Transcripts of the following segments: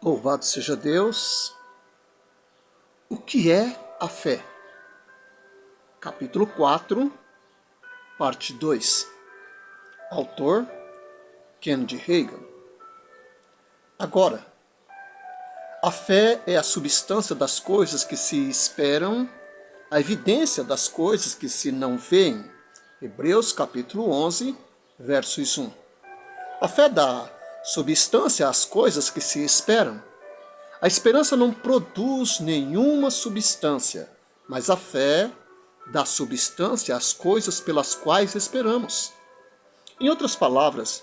Louvado seja Deus. O que é a fé? Capítulo 4, parte 2. Autor, Kennedy Hagin. Agora, a fé é a substância das coisas que se esperam, a evidência das coisas que se não veem. Hebreus capítulo 11, versos 1. A fé dá substância às coisas que se esperam. A esperança não produz nenhuma substância, mas a fé dá substância às coisas pelas quais esperamos. Em outras palavras,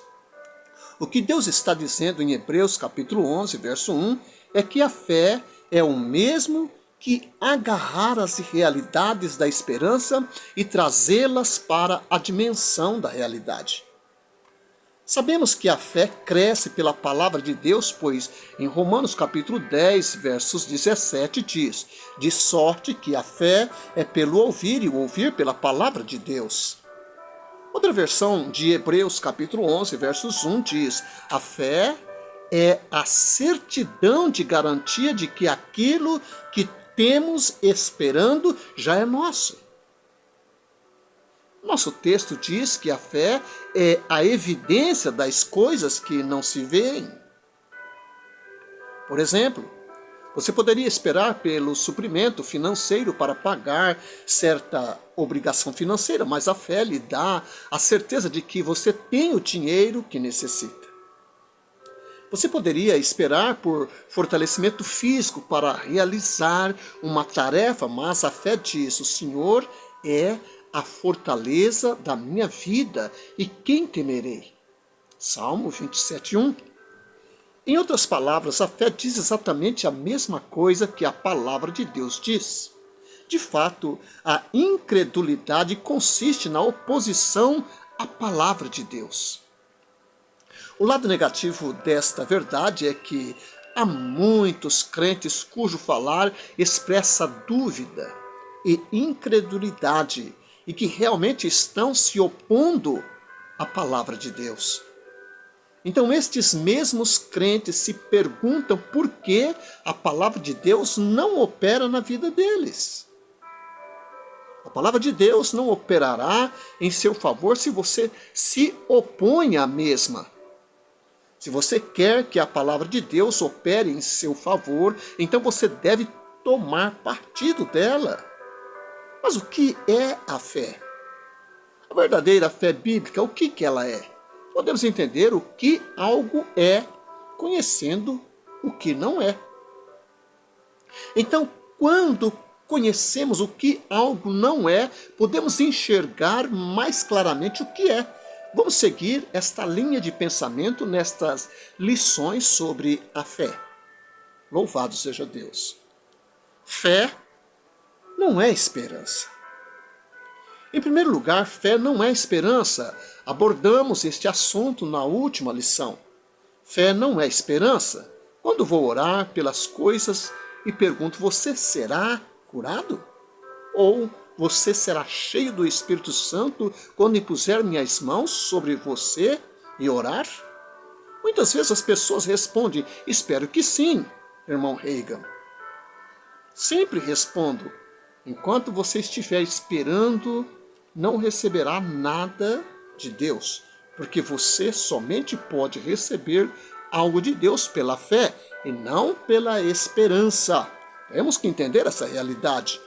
o que Deus está dizendo em Hebreus capítulo 11, verso 1, é que a fé é o mesmo que agarrar as realidades da esperança e trazê-las para a dimensão da realidade. Sabemos que a fé cresce pela palavra de Deus, pois em Romanos capítulo 10, versos 17 diz: de sorte que a fé é pelo ouvir e o ouvir pela palavra de Deus. Outra versão de Hebreus capítulo 11, versos 1 diz: a fé é a certidão de garantia de que aquilo que temos esperando já é nosso. Nosso texto diz que a fé é a evidência das coisas que não se veem. Por exemplo, você poderia esperar pelo suprimento financeiro para pagar certa obrigação financeira, mas a fé lhe dá a certeza de que você tem o dinheiro que necessita. Você poderia esperar por fortalecimento físico para realizar uma tarefa, mas a fé diz: o Senhor é a fortaleza da minha vida, e quem temerei? Salmo 27, 1. Em outras palavras, a fé diz exatamente a mesma coisa que a palavra de Deus diz. De fato, a incredulidade consiste na oposição à palavra de Deus. O lado negativo desta verdade é que há muitos crentes cujo falar expressa dúvida e incredulidade, e que realmente estão se opondo à palavra de Deus. Então estes mesmos crentes se perguntam por que a palavra de Deus não opera na vida deles. A palavra de Deus não operará em seu favor se você se opõe à mesma. Se você quer que a palavra de Deus opere em seu favor, então você deve tomar partido dela. Mas o que é a fé? A verdadeira fé bíblica, o que ela é? Podemos entender o que algo é, conhecendo o que não é. Então, quando conhecemos o que algo não é, podemos enxergar mais claramente o que é. Vamos seguir esta linha de pensamento nestas lições sobre a fé. Louvado seja Deus. Fé não é esperança. Em primeiro lugar, fé não é esperança. Abordamos este assunto na última lição. Fé não é esperança. Quando vou orar pelas coisas e pergunto: você será curado? Ou você será cheio do Espírito Santo quando impuser minhas mãos sobre você e orar? Muitas vezes as pessoas respondem: espero que sim, irmão Hagin. Sempre respondo: enquanto você estiver esperando, não receberá nada de Deus, porque você somente pode receber algo de Deus pela fé e não pela esperança. Temos que entender essa realidade.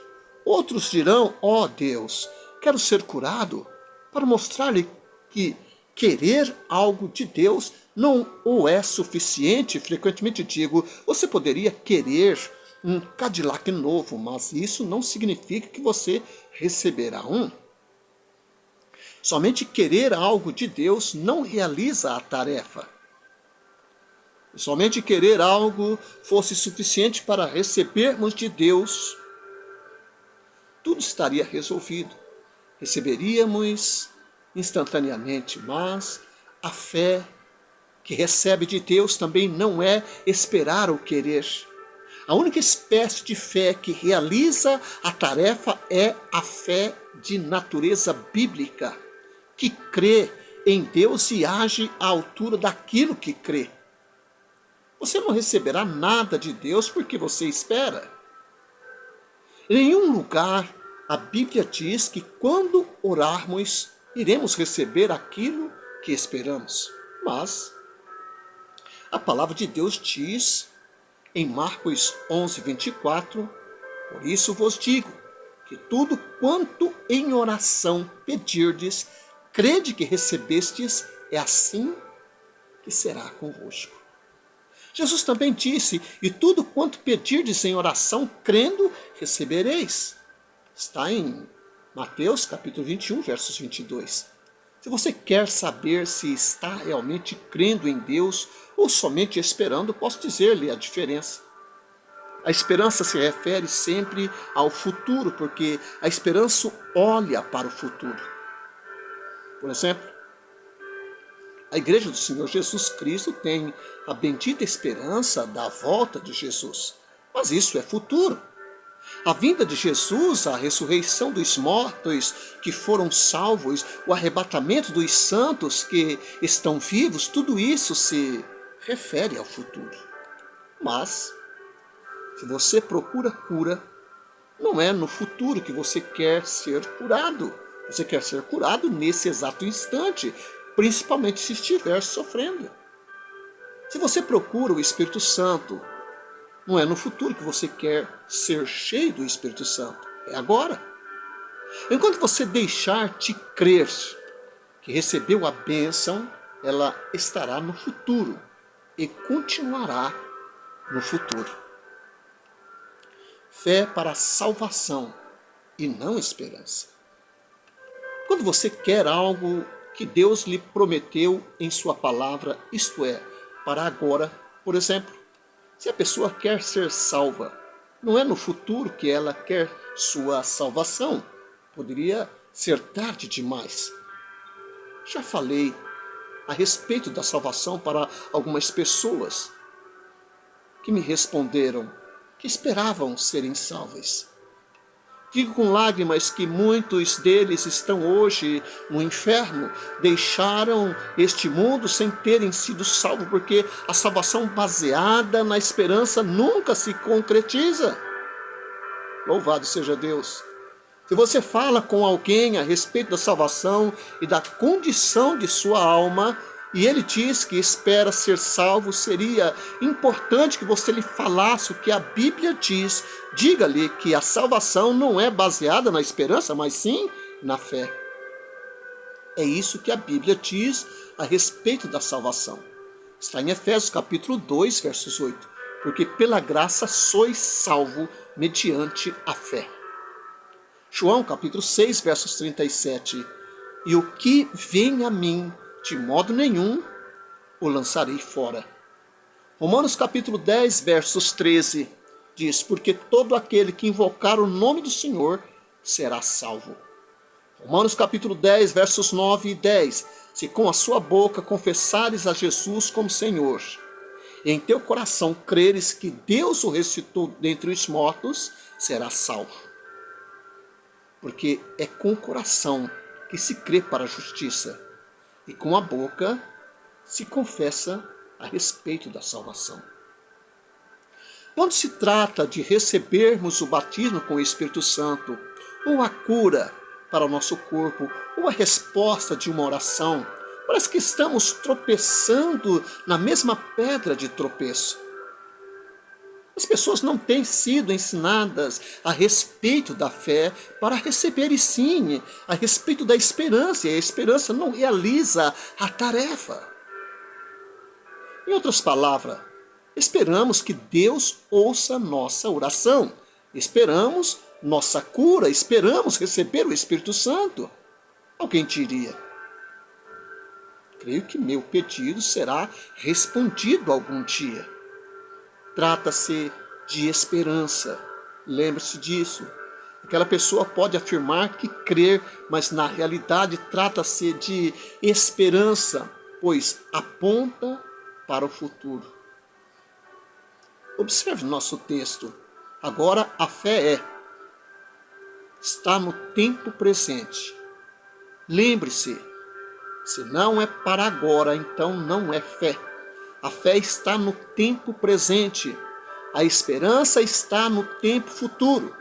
Outros dirão: ó Deus, quero ser curado, para mostrar-lhe que querer algo de Deus não o é suficiente. Frequentemente digo: você poderia querer um Cadillac novo, mas isso não significa que você receberá um. Somente querer algo de Deus não realiza a tarefa. Se somente querer algo fosse suficiente para recebermos de Deus, tudo estaria resolvido. Receberíamos instantaneamente, mas a fé que recebe de Deus também não é esperar ou querer. A única espécie de fé que realiza a tarefa é a fé de natureza bíblica, que crê em Deus e age à altura daquilo que crê. Você não receberá nada de Deus porque você espera. Em nenhum lugar a Bíblia diz que quando orarmos, iremos receber aquilo que esperamos. Mas a palavra de Deus diz em Marcos 11:24, por isso vos digo, que tudo quanto em oração pedirdes, crede que recebestes, é assim que será convosco. Jesus também disse, e tudo quanto pedirdes em oração, crendo, recebereis. Está em Mateus capítulo 21, versos 22. Se você quer saber se está realmente crendo em Deus ou somente esperando, posso dizer-lhe a diferença. A esperança se refere sempre ao futuro, porque a esperança olha para o futuro. Por exemplo, a igreja do Senhor Jesus Cristo tem a bendita esperança da volta de Jesus. Mas isso é futuro. A vinda de Jesus, a ressurreição dos mortos que foram salvos, o arrebatamento dos santos que estão vivos, tudo isso se refere ao futuro. Mas, se você procura cura, não é no futuro que você quer ser curado. Você quer ser curado nesse exato instante, principalmente se estiver sofrendo. Se você procura o Espírito Santo, não é no futuro que você quer ser cheio do Espírito Santo, é agora. Enquanto você deixar de crer que recebeu a bênção, ela estará no futuro e continuará no futuro. Fé para a salvação e não esperança. Quando você quer algo que Deus lhe prometeu em sua palavra, isto é, para agora, por exemplo, se a pessoa quer ser salva, não é no futuro que ela quer sua salvação. Poderia ser tarde demais. Já falei a respeito da salvação para algumas pessoas que me responderam que esperavam serem salvas. Digo com lágrimas que muitos deles estão hoje no inferno, deixaram este mundo sem terem sido salvos, porque a salvação baseada na esperança nunca se concretiza. Louvado seja Deus! Se você fala com alguém a respeito da salvação e da condição de sua alma, e ele diz que espera ser salvo, seria importante que você lhe falasse o que a Bíblia diz. Diga-lhe que a salvação não é baseada na esperança, mas sim na fé. É isso que a Bíblia diz a respeito da salvação. Está em Efésios capítulo 2, versos 8. Porque pela graça sois salvo mediante a fé. João capítulo 6, versos 37. E o que vem a mim, de modo nenhum o lançarei fora. Romanos capítulo 10, versos 13, diz, porque todo aquele que invocar o nome do Senhor será salvo. Romanos capítulo 10, versos 9 e 10, se com a sua boca confessares a Jesus como Senhor, e em teu coração creres que Deus o ressuscitou dentre os mortos, será salvo. Porque é com o coração que se crê para a justiça, e com a boca se confessa a respeito da salvação. Quando se trata de recebermos o batismo com o Espírito Santo, ou a cura para o nosso corpo, ou a resposta de uma oração, parece que estamos tropeçando na mesma pedra de tropeço. As pessoas não têm sido ensinadas a respeito da fé para receberem sim a respeito da esperança, e a esperança não realiza a tarefa. Em outras palavras, esperamos que Deus ouça nossa oração, esperamos nossa cura, esperamos receber o Espírito Santo. Alguém diria, creio que meu pedido será respondido algum dia. Trata-se de esperança. Lembre-se disso. Aquela pessoa pode afirmar que crer, mas na realidade trata-se de esperança, pois aponta para o futuro. Observe nosso texto. Agora a fé está no tempo presente. Lembre-se, se não é para agora, então não é fé. A fé está no tempo presente. A esperança está no tempo futuro.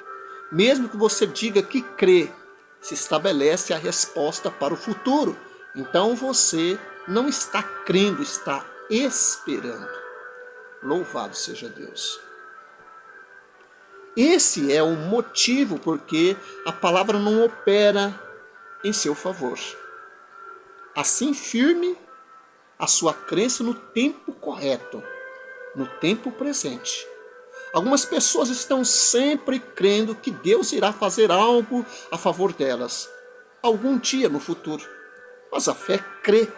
Mesmo que você diga que crê, se estabelece a resposta para o futuro. Então você não está crendo, está esperando. Louvado seja Deus. Esse é o motivo porque a palavra não opera em seu favor. Assim, firme a sua crença no tempo correto, no tempo presente. Algumas pessoas estão sempre crendo que Deus irá fazer algo a favor delas, algum dia no futuro. Mas a fé crê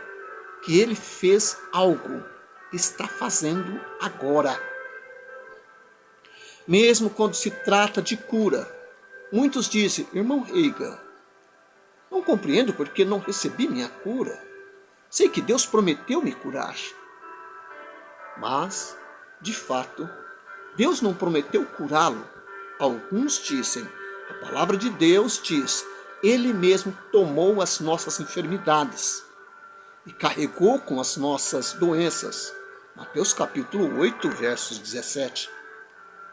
que Ele fez algo, está fazendo agora. Mesmo quando se trata de cura, muitos dizem: irmão Reagan, não compreendo porque não recebi minha cura. Sei que Deus prometeu me curar. Mas, de fato, Deus não prometeu curá-lo. Alguns dizem, a palavra de Deus diz, Ele mesmo tomou as nossas enfermidades e carregou com as nossas doenças. Mateus capítulo 8, versos 17.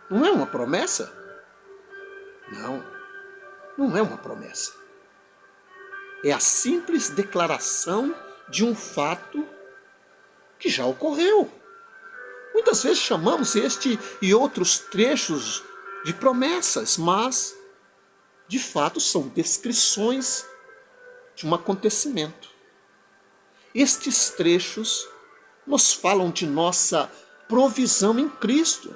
Não é uma promessa? Não, não é uma promessa. É a simples declaração de um fato que já ocorreu. Muitas vezes chamamos este e outros trechos de promessas, mas, de fato, são descrições de um acontecimento. Estes trechos nos falam de nossa provisão em Cristo.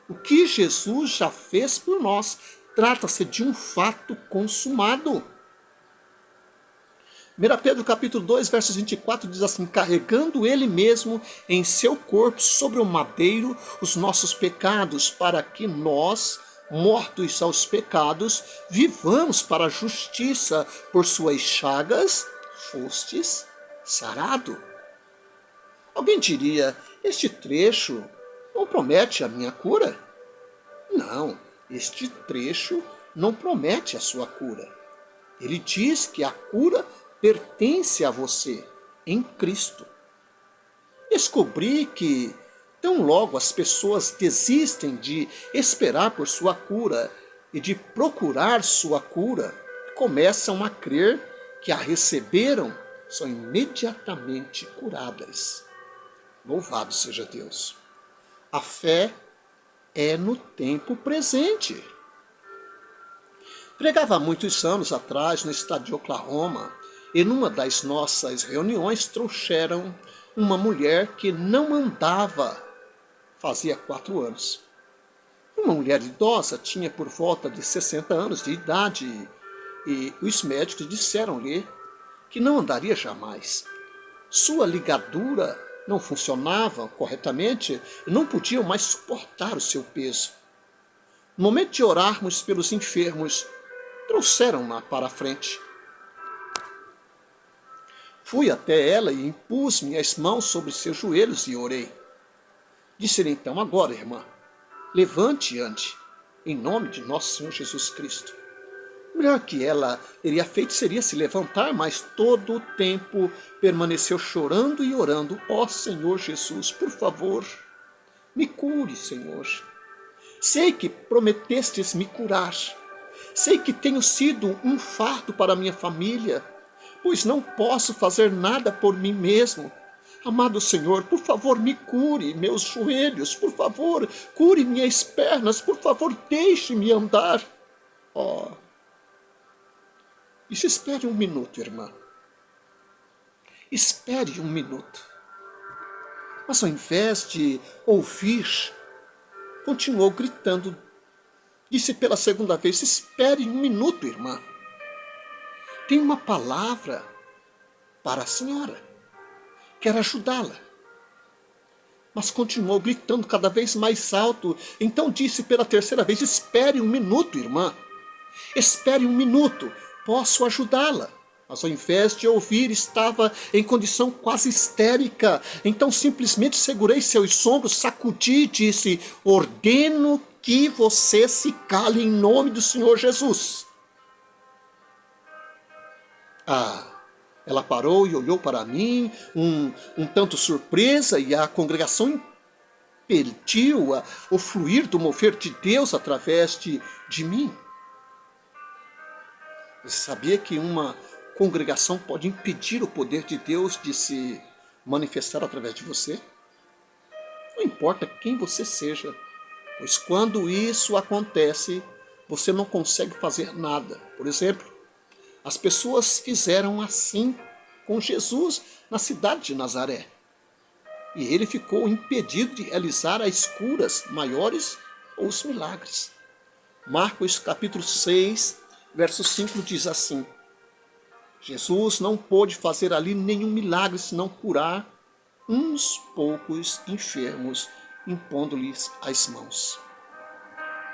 O que Jesus já fez por nós trata-se de um fato consumado. 1 Pedro capítulo 2, versos 24 diz assim: carregando Ele mesmo em seu corpo sobre o madeiro os nossos pecados, para que nós, mortos aos pecados, vivamos para a justiça, por suas chagas fostes sarado. Alguém diria, este trecho não promete a minha cura? Não, este trecho não promete a sua cura. Ele diz que a cura pertence a você, em Cristo. Descobri que, tão logo as pessoas desistem de esperar por sua cura e de procurar sua cura, começam a crer que a receberam, são imediatamente curadas. Louvado seja Deus. A fé é no tempo presente. Pregava há muitos anos atrás no estado de Oklahoma, e numa das nossas reuniões trouxeram uma mulher que não andava fazia 4 anos. Uma mulher idosa, tinha por volta de 60 anos de idade, e os médicos disseram-lhe que não andaria jamais. Sua ligadura não funcionava corretamente e não podiam mais suportar o seu peso. No momento de orarmos pelos enfermos, trouxeram-na para a frente. Fui até ela e impus minhas mãos sobre seus joelhos e orei. Disse-lhe então: agora, irmã, levante e ande, em nome de nosso Senhor Jesus Cristo. O melhor que ela teria feito seria se levantar, mas todo o tempo permaneceu chorando e orando: ó Senhor Jesus, por favor, me cure, Senhor. Sei que prometestes me curar. Sei que tenho sido um fardo para a minha família, pois não posso fazer nada por mim mesmo. Amado Senhor, por favor, me cure meus joelhos, por favor, cure minhas pernas, por favor, deixe-me andar. Oh. Isso, espere um minuto, irmã. Espere um minuto. Mas ao invés de ouvir, continuou gritando. Disse pela segunda vez: espere um minuto, irmã. Tem uma palavra para a senhora. Quero ajudá-la. Mas continuou gritando cada vez mais alto. Então disse pela terceira vez: espere um minuto, irmã. Espere um minuto. Posso ajudá-la. Mas ao invés de ouvir, estava em condição quase histérica. Então simplesmente segurei seus ombros, sacudi e disse: ordeno que você se cale em nome do Senhor Jesus. Ah, Ela parou e olhou para mim, um tanto surpresa, e a congregação impediu o fluir do mover de Deus através de mim. Você sabia que uma congregação pode impedir o poder de Deus de se manifestar através de você? Não importa quem você seja, pois quando isso acontece, você não consegue fazer nada. Por exemplo, as pessoas fizeram assim com Jesus na cidade de Nazaré. E ele ficou impedido de realizar as curas maiores ou os milagres. Marcos capítulo 6, verso 5 diz assim: Jesus não pôde fazer ali nenhum milagre senão curar uns poucos enfermos, impondo-lhes as mãos.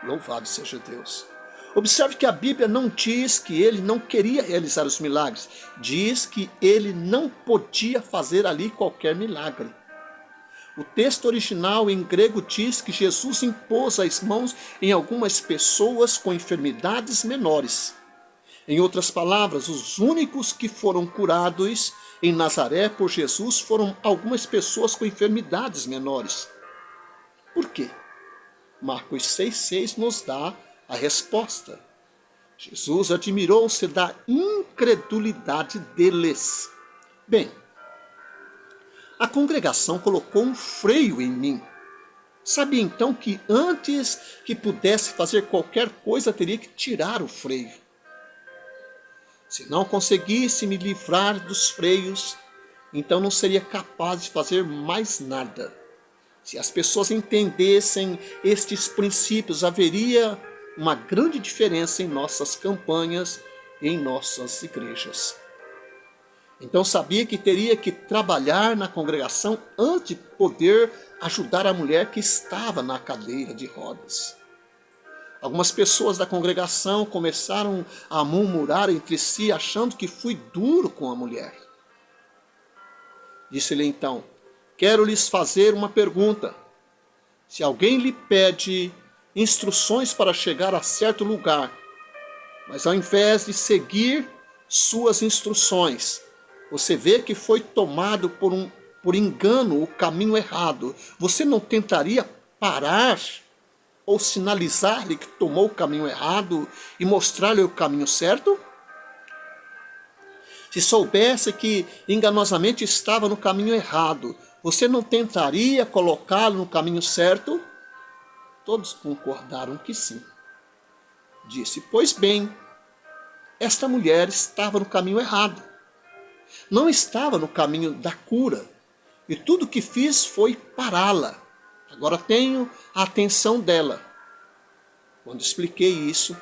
Louvado seja Deus. Observe que a Bíblia não diz que ele não queria realizar os milagres. Diz que ele não podia fazer ali qualquer milagre. O texto original em grego diz que Jesus impôs as mãos em algumas pessoas com enfermidades menores. Em outras palavras, os únicos que foram curados em Nazaré por Jesus foram algumas pessoas com enfermidades menores. Por quê? Marcos 6,6 nos dá a resposta. Jesus admirou-se da incredulidade deles. Bem, a congregação colocou um freio em mim. Sabia então que antes que pudesse fazer qualquer coisa, teria que tirar o freio. Se não conseguisse me livrar dos freios, então não seria capaz de fazer mais nada. Se as pessoas entendessem estes princípios, haveria uma grande diferença em nossas campanhas e em nossas igrejas. Então sabia que teria que trabalhar na congregação antes de poder ajudar a mulher que estava na cadeira de rodas. Algumas pessoas da congregação começaram a murmurar entre si, achando que fui duro com a mulher. Disse-lhe então: quero lhes fazer uma pergunta. Se alguém lhe pede instruções para chegar a certo lugar, mas ao invés de seguir suas instruções, você vê que foi tomado por engano o caminho errado, você não tentaria parar ou sinalizar-lhe que tomou o caminho errado e mostrar-lhe o caminho certo? Se soubesse que enganosamente estava no caminho errado, você não tentaria colocá-lo no caminho certo? Todos concordaram que sim. Disse: pois bem, esta mulher estava no caminho errado. Não estava no caminho da cura. E tudo o que fiz foi pará-la. Agora tenho a atenção dela. Quando expliquei isso,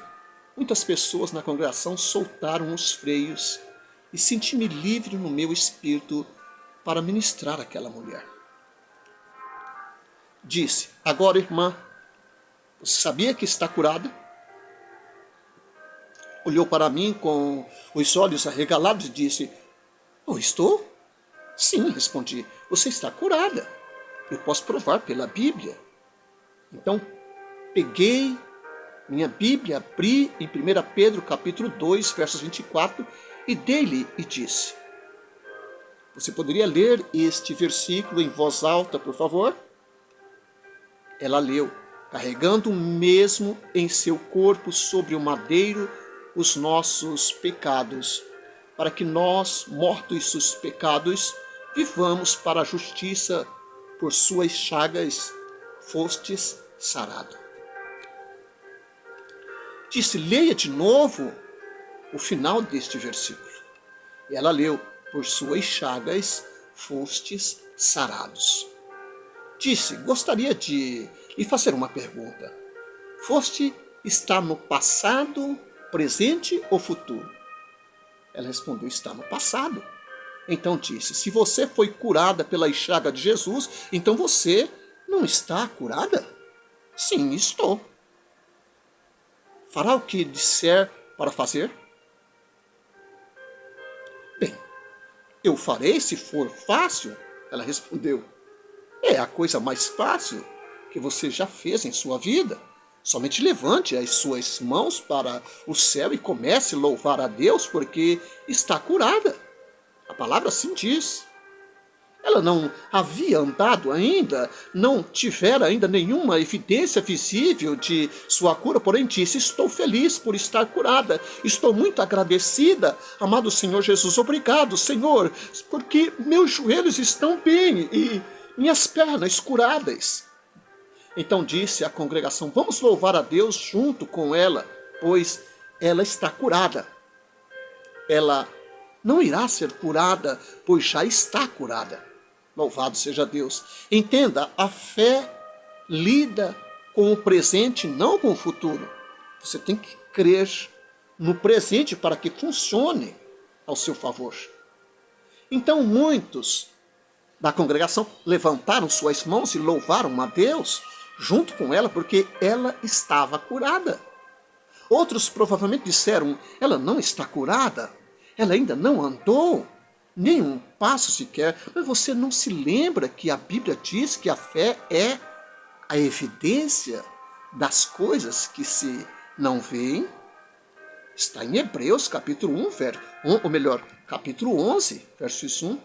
muitas pessoas na congregação soltaram os freios e senti-me livre no meu espírito para ministrar àquela mulher. Disse: agora, irmã, você sabia que está curada? Olhou para mim com os olhos arregalados e disse: oh, estou? Sim, respondi, você está curada. Eu posso provar pela Bíblia. Então, peguei minha Bíblia, abri em 1 Pedro capítulo 2, versos 24, e dei-lhe e disse: você poderia ler este versículo em voz alta, por favor? Ela leu: carregando mesmo em seu corpo sobre o madeiro os nossos pecados, para que nós, mortos os pecados, vivamos para a justiça, por suas chagas fostes sarado. Disse: leia de novo o final deste versículo. E ela leu: por suas chagas fostes sarados. Disse: gostaria de lhe fazer uma pergunta. Foste está no passado, presente ou futuro? Ela respondeu: está no passado. Então disse: se você foi curada pela chaga de Jesus, então você não está curada? Sim, estou. Fará o que disser para fazer? Bem, eu farei se for fácil. Ela respondeu: é a coisa mais fácil que você já fez em sua vida. Somente levante as suas mãos para o céu e comece a louvar a Deus, porque está curada. palavra assim diz. Ela não havia andado ainda, não tivera ainda nenhuma evidência visível de sua cura, porém disse: estou feliz por estar curada, estou muito agradecida, amado Senhor Jesus, obrigado, Senhor, porque meus joelhos estão bem e minhas pernas curadas. Então disse à congregação: vamos louvar a Deus junto com ela, pois ela está curada. Ela não irá ser curada, pois já está curada. Louvado seja Deus. Entenda, a fé lida com o presente, não com o futuro. Você tem que crer no presente para que funcione ao seu favor. Então muitos da congregação levantaram suas mãos e louvaram a Deus junto com ela, porque ela estava curada. Outros provavelmente disseram: ela não está curada, ela ainda não andou nem um passo sequer. Mas você não se lembra que a Bíblia diz que a fé é a evidência das coisas que se não veem? Está em Hebreus capítulo 1, capítulo 11, versos 1.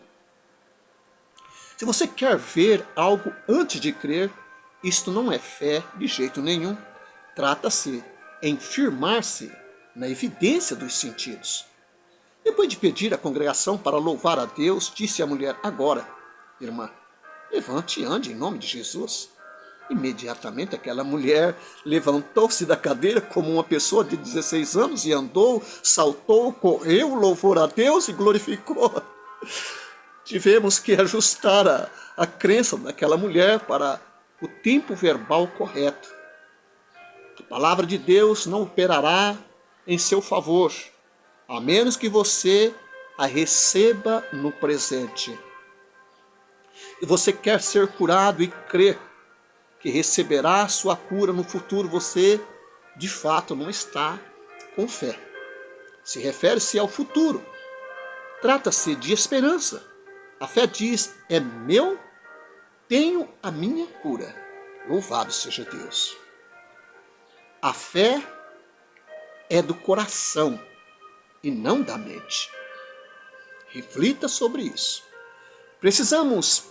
Se você quer ver algo antes de crer, isto não é fé de jeito nenhum. Trata-se em firmar-se na evidência dos sentidos. Depois de pedir à congregação para louvar a Deus, disse a mulher: agora, irmã, levante e ande em nome de Jesus. Imediatamente aquela mulher levantou-se da cadeira como uma pessoa de 16 anos e andou, saltou, correu, louvou a Deus e glorificou. Tivemos que ajustar a crença daquela mulher para o tempo verbal correto. A palavra de Deus não operará em seu favor, a menos que você a receba no presente. E você quer ser curado e crer que receberá sua cura no futuro, você de fato não está com fé. Se refere-se ao futuro. Trata-se de esperança. A fé diz: é meu, tenho a minha cura. Louvado seja Deus. A fé é do coração e não da mente. Reflita sobre isso. Precisamos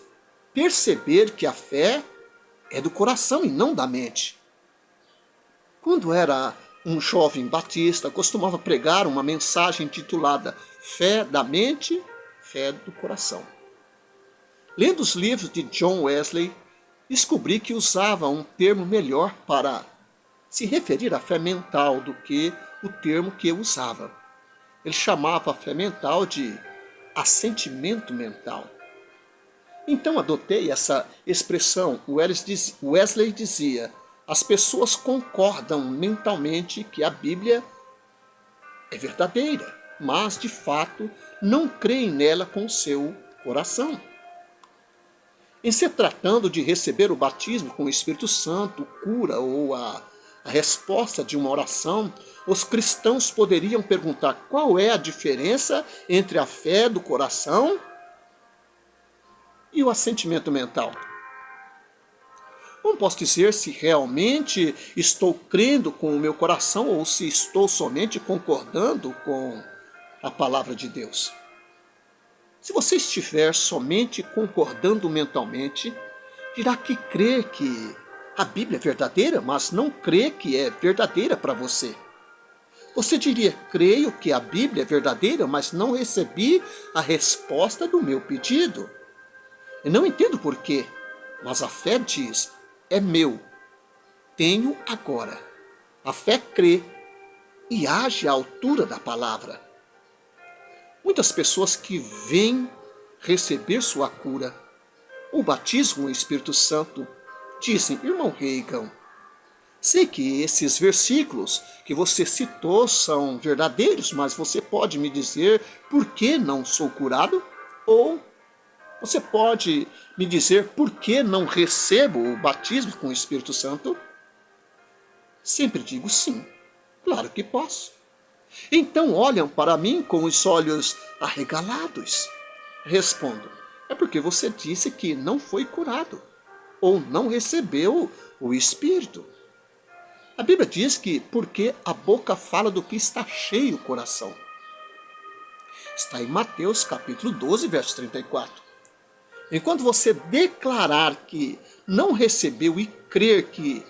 perceber que a fé é do coração e não da mente. Quando era um jovem batista, costumava pregar uma mensagem intitulada Fé da Mente, Fé do Coração. Lendo os livros de John Wesley, descobri que usava um termo melhor para se referir à fé mental do que o termo que eu usava. Ele chamava a fé mental de assentimento mental. Então adotei essa expressão. Wesley dizia: as pessoas concordam mentalmente que a Bíblia é verdadeira, mas de fato não creem nela com o seu coração. Em se tratando de receber o batismo com o Espírito Santo, cura ou a resposta de uma oração, os cristãos poderiam perguntar: qual é a diferença entre a fé do coração e o assentimento mental? Não posso dizer se realmente estou crendo com o meu coração ou se estou somente concordando com a palavra de Deus. Se você estiver somente concordando mentalmente, dirá que crê que a Bíblia é verdadeira, mas não crê que é verdadeira para você. Você diria: creio que a Bíblia é verdadeira, mas não recebi a resposta do meu pedido. Eu não entendo por quê, mas a fé diz: é meu, tenho agora. A fé crê e age à altura da palavra. Muitas pessoas que vêm receber sua cura, o batismo com o Espírito Santo, dizem: irmão Reagan, sei que esses versículos que você citou são verdadeiros, mas você pode me dizer por que não sou curado? Ou você pode me dizer por que não recebo o batismo com o Espírito Santo? Sempre digo sim, claro que posso. Então olham para mim com os olhos arregalados. Respondo: é porque você disse que não foi curado, ou não recebeu o Espírito. A Bíblia diz que porque a boca fala do que está cheio o coração. Está em Mateus capítulo 12, verso 34. Enquanto você declarar que não recebeu e crer que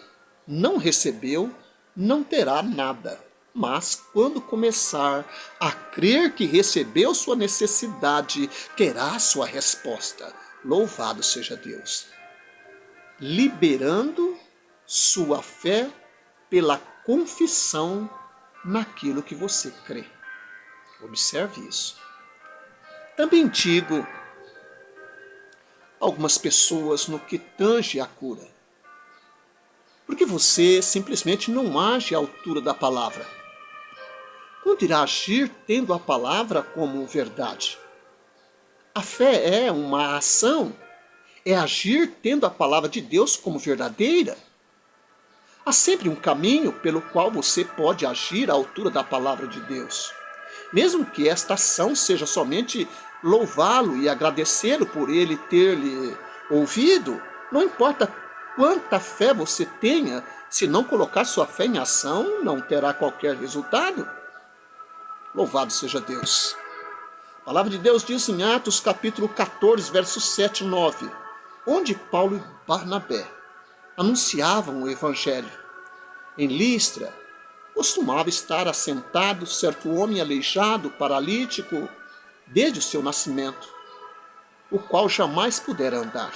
não recebeu, não terá nada. Mas quando começar a crer que recebeu sua necessidade, terá sua resposta. Louvado seja Deus. Liberando sua fé pela confissão naquilo que você crê. Observe isso. Também digo algumas pessoas no que tange a cura. Porque você simplesmente não age à altura da palavra. Quando irá agir tendo a palavra como verdade? A fé é uma ação, é agir tendo a palavra de Deus como verdadeira. Há sempre um caminho pelo qual você pode agir à altura da palavra de Deus. Mesmo que esta ação seja somente louvá-lo e agradecê-lo por ele ter lhe ouvido, não importa quanta fé você tenha, se não colocar sua fé em ação, não terá qualquer resultado. Louvado seja Deus. A palavra de Deus diz em Atos capítulo 14, versos 7 e 9, onde Paulo e Barnabé anunciavam o evangelho. Em Listra, costumava estar assentado certo homem aleijado, paralítico, desde o seu nascimento, o qual jamais pudera andar.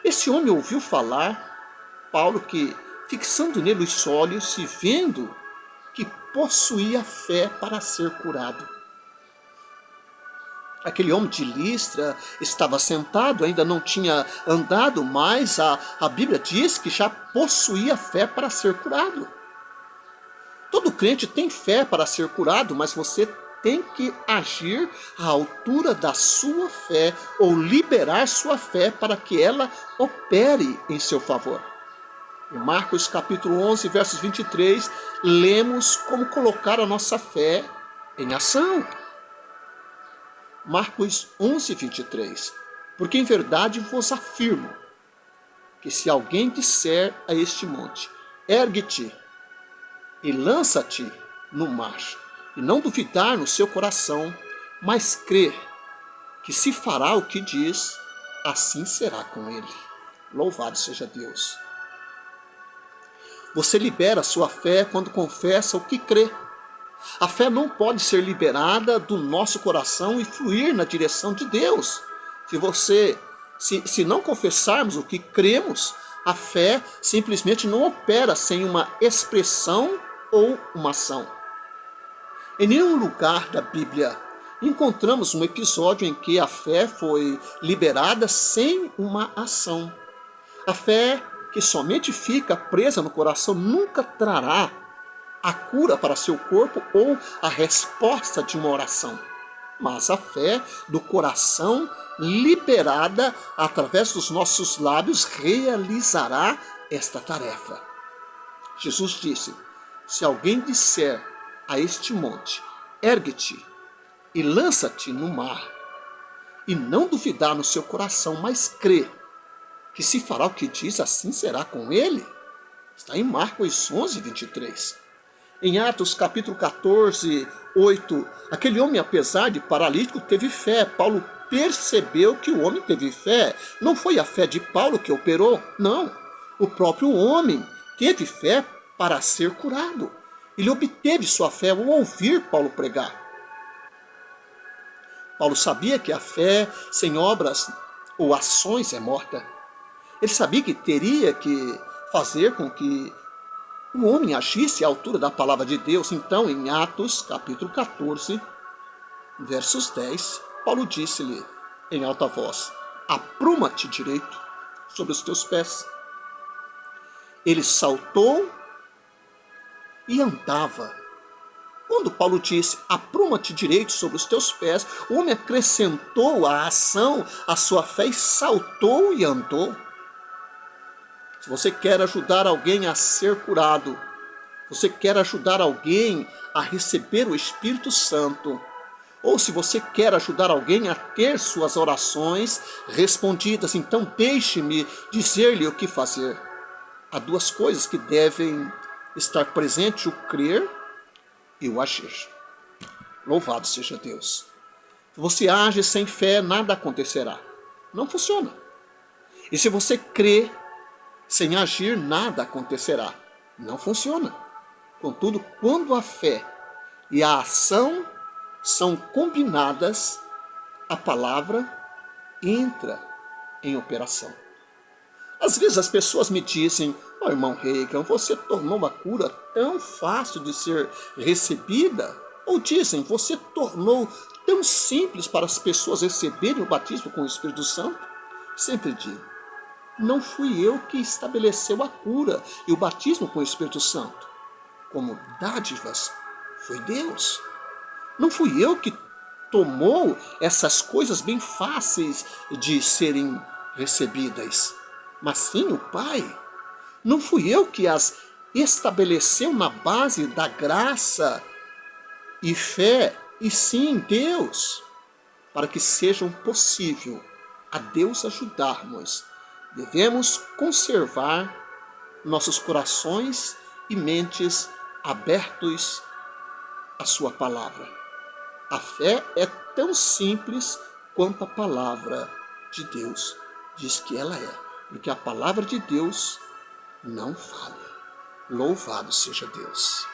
Esse homem ouviu falar, Paulo, que, fixando nele os olhos e vendo que possuía fé para ser curado. Aquele homem de Listra estava sentado, ainda não tinha andado, mas a Bíblia diz que já possuía fé para ser curado. Todo crente tem fé para ser curado, mas você tem que agir à altura da sua fé ou liberar sua fé para que ela opere em seu favor. Em Marcos capítulo 11, versos 23, lemos como colocar a nossa fé em ação. Marcos 11, 23. Porque em verdade vos afirmo que se alguém disser a este monte, ergue-te e lança-te no mar, e não duvidar no seu coração, mas crer que se fará o que diz, assim será com ele. Louvado seja Deus. Você libera a sua fé quando confessa o que crê. A fé não pode ser liberada do nosso coração e fluir na direção de Deus. Se não confessarmos o que cremos, a fé simplesmente não opera sem uma expressão ou uma ação. Em nenhum lugar da Bíblia encontramos um episódio em que a fé foi liberada sem uma ação. A fé que somente fica presa no coração nunca trará a cura para seu corpo ou a resposta de uma oração. Mas a fé do coração liberada através dos nossos lábios realizará esta tarefa. Jesus disse, se alguém disser a este monte, ergue-te e lança-te no mar, e não duvidar no seu coração, mas crer que se fará o que diz, assim será com ele. Está em Marcos 11, 23. Em Atos capítulo 14, 8, aquele homem, apesar de paralítico, teve fé. Paulo percebeu que o homem teve fé. Não foi a fé de Paulo que operou, não. O próprio homem teve fé para ser curado. Ele obteve sua fé ao ouvir Paulo pregar. Paulo sabia que a fé sem obras ou ações é morta. Ele sabia que teria que fazer com que o homem agisse à altura da palavra de Deus. Então, em Atos, capítulo 14, versos 10, Paulo disse-lhe em alta voz, apruma-te direito sobre os teus pés. Ele saltou e andava. Quando Paulo disse, apruma-te direito sobre os teus pés, o homem acrescentou a ação à sua fé e saltou e andou. Se você quer ajudar alguém a ser curado, você quer ajudar alguém a receber o Espírito Santo, ou se você quer ajudar alguém a ter suas orações respondidas, então deixe-me dizer-lhe o que fazer. Há duas coisas que devem estar presentes, o crer e o agir. Louvado seja Deus. Se você age sem fé, nada acontecerá. Não funciona. E se você crê sem agir, nada acontecerá. Não funciona. Contudo, quando a fé e a ação são combinadas, a palavra entra em operação. Às vezes as pessoas me dizem: "Oh, irmão Reagan, você tornou a cura tão fácil de ser recebida?" Ou dizem: "Você tornou tão simples para as pessoas receberem o batismo com o Espírito Santo?" Sempre digo: não fui eu que estabeleceu a cura e o batismo com o Espírito Santo. Como dádivas, foi Deus. Não fui eu que tomou essas coisas bem fáceis de serem recebidas, mas sim o Pai. Não fui eu que as estabeleceu na base da graça e fé, e sim Deus, para que sejam possível a Deus ajudarmos. Devemos conservar nossos corações e mentes abertos à sua palavra. A fé é tão simples quanto a palavra de Deus diz que ela é, porque a palavra de Deus não falha. Louvado seja Deus.